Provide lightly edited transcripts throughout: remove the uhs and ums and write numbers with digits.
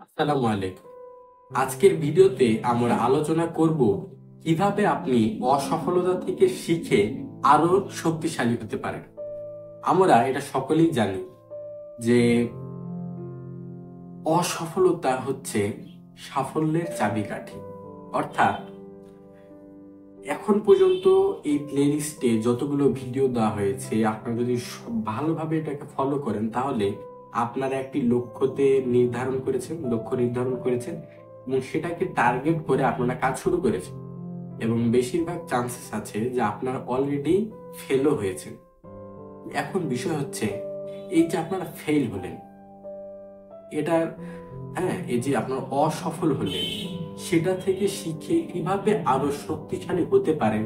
আসসালামু আলাইকুম। আজকের ভিডিওতে আমরা আলোচনা করব কিভাবে আপনি অসফলতা থেকে শিখে আরো শক্তিশালী হতে পারেন। আমরা এটা সকলেই জানি যে অসফলতা হচ্ছে সাফল্যের চাবিকাঠি। অর্থাৎ এখন পর্যন্ত এই প্লেলিস্টে যতগুলো ভিডিও দেওয়া হয়েছে, আপনারা যদি ভালোভাবে এটাকে ফলো করেন তাহলে আপনারা একটি লক্ষ্য নির্ধারণ করেছেন এবং সেটাকে টার্গেট করে আপনারা কাজ শুরু করেছেন এবং বেশিরভাগ চান্সেস আছে যে আপনারা অলরেডি ফেলও হয়েছেন। এখন বিষয় হচ্ছে এই যে আপনারা ফেল হলেন, এটার এই যে আপনার অসফল হলেন, সেটা থেকে শিখে কিভাবে আরো শক্তিশালী হতে পারেন,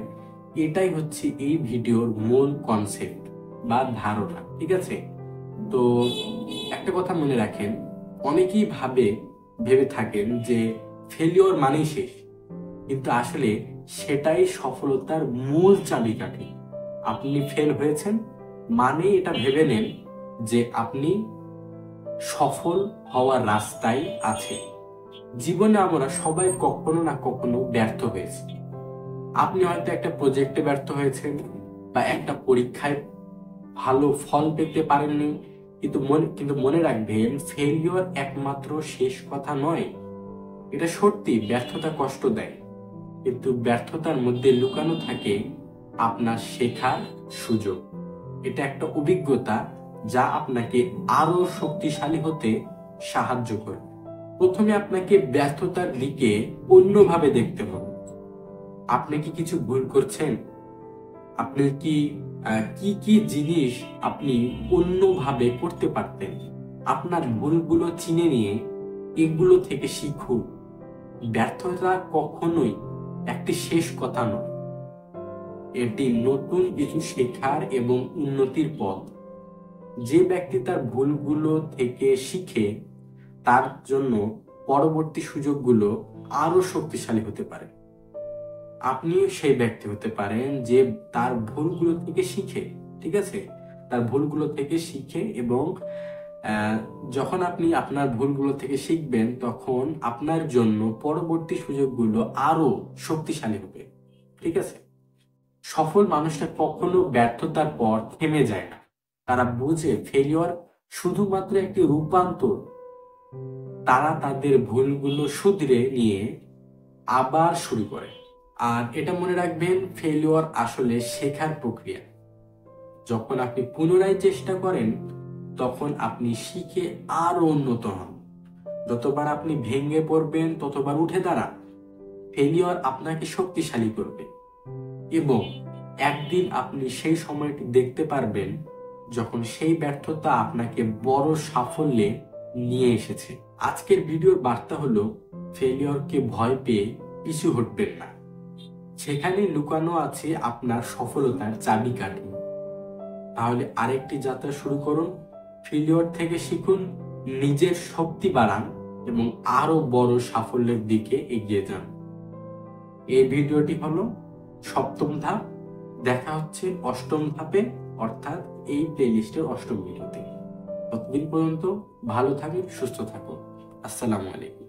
এটাই হচ্ছে এই ভিডিওর মূল কনসেপ্ট বা ধারণা। ঠিক আছে? তো একটা কথা মনে রাখেন, অনেকেই ভেবে থাকেন যে ফেলিওর মানেই শেষ, কিন্তু আসলে সেটাই সফলতার মূল চাবিকাঠি। আপনি ফেল হয়েছেন মানে এটা ভেবে নেন যে আপনি সফল হওয়ার রাস্তায় আছে। জীবনে আমরা সবাই কখনো না কখনো ব্যর্থ হয়েছি। আপনি হয়তো একটা প্রজেক্টে ব্যর্থ হয়েছেন বা একটা পরীক্ষায় ভালো ফল পেতে পারেননি, কিন্তু মনে রাখবেন, ফেলিওর একমাত্র শেষ কথা নয়। এটা সত্যি ব্যর্থতা কষ্ট দেয়, কিন্তু ব্যর্থতার মধ্যে লুকানো থাকে আপনার শেখার সুযোগ। এটা একটা অভিজ্ঞতা যা আপনাকে আরো শক্তিশালী হতে সাহায্য করবে। প্রথমে আপনাকে ব্যর্থতার দিকে অন্যভাবে দেখতে হবে। আপনি কি কিছু ভুল করছেন? আপনি কি কি কি জিনিস আপনি অন্যভাবে করতে পারতেন? আপনার ভুলগুলো চিনে নিয়ে এগুলো থেকে শিখুন। ব্যর্থতা কখনোই একটি শেষ কথা নয়, এটি নতুন কিছু শেখার এবং উন্নতির পথ। যে ব্যক্তি তার ভুলগুলো থেকে শিখে, তার জন্য পরবর্তী সুযোগগুলো আরো শক্তিশালী হতে পারে। আপনিও সেই ব্যক্তি হতে পারেন যে তার ভুলগুলো থেকে শিখে। ঠিক আছে? তার ভুলগুলো থেকে শিখে এবং যখন আপনি আপনার ভুলগুলো থেকে শিখবেন, তখন আপনার জন্য পরবর্তী সুযোগগুলো আরো শক্তিশালী হবে। ঠিক আছে? সফল মানুষটা কখনো ব্যর্থতার পর থেমে যায় না। তারা বুঝে ফেলিওর শুধুমাত্র একটি রূপান্তর। তারা তাদের ভুলগুলো শুধরে নিয়ে আবার শুরু করে। আর এটা মনে রাখবেন, ফেলিওর আসলে শেখার প্রক্রিয়া। যখন আপনি পুনরায় চেষ্টা করেন, তখন আপনি শিখে আরো উন্নত হন। যতবার আপনি ভেঙে পড়বেন, ততবার উঠে দাঁড়ান। ফেলিওর আপনাকে শক্তিশালী করবে এবং একদিন আপনি সেই সময়টি দেখতে পারবেন যখন সেই ব্যর্থতা আপনাকে বড় সাফল্যে নিয়ে এসেছে। আজকের ভিডিওর বার্তা হলো, ফেলিওরকে ভয় পেয়ে পিছু হটবেন না। সেখানে লুকানো আছে আপনার সফলতার চাবিকাঠি। তাহলে আরেকটি যাত্রা শুরু করুন। ফেলিওর থেকে শিখুন, নিজের শক্তি বাড়ান এবং আরো বড় সাফল্যের দিকে এগিয়ে যান। এই ভিডিওটি হলো সপ্তম ধাপ। দেখা হচ্ছে অষ্টম ধাপে, অর্থাৎ এই প্লেলিস্টের অষ্টম ভিডিওতে। ততদিন পর্যন্ত ভালো থাকুন, সুস্থ থাকুন। আসসালামু আলাইকুম।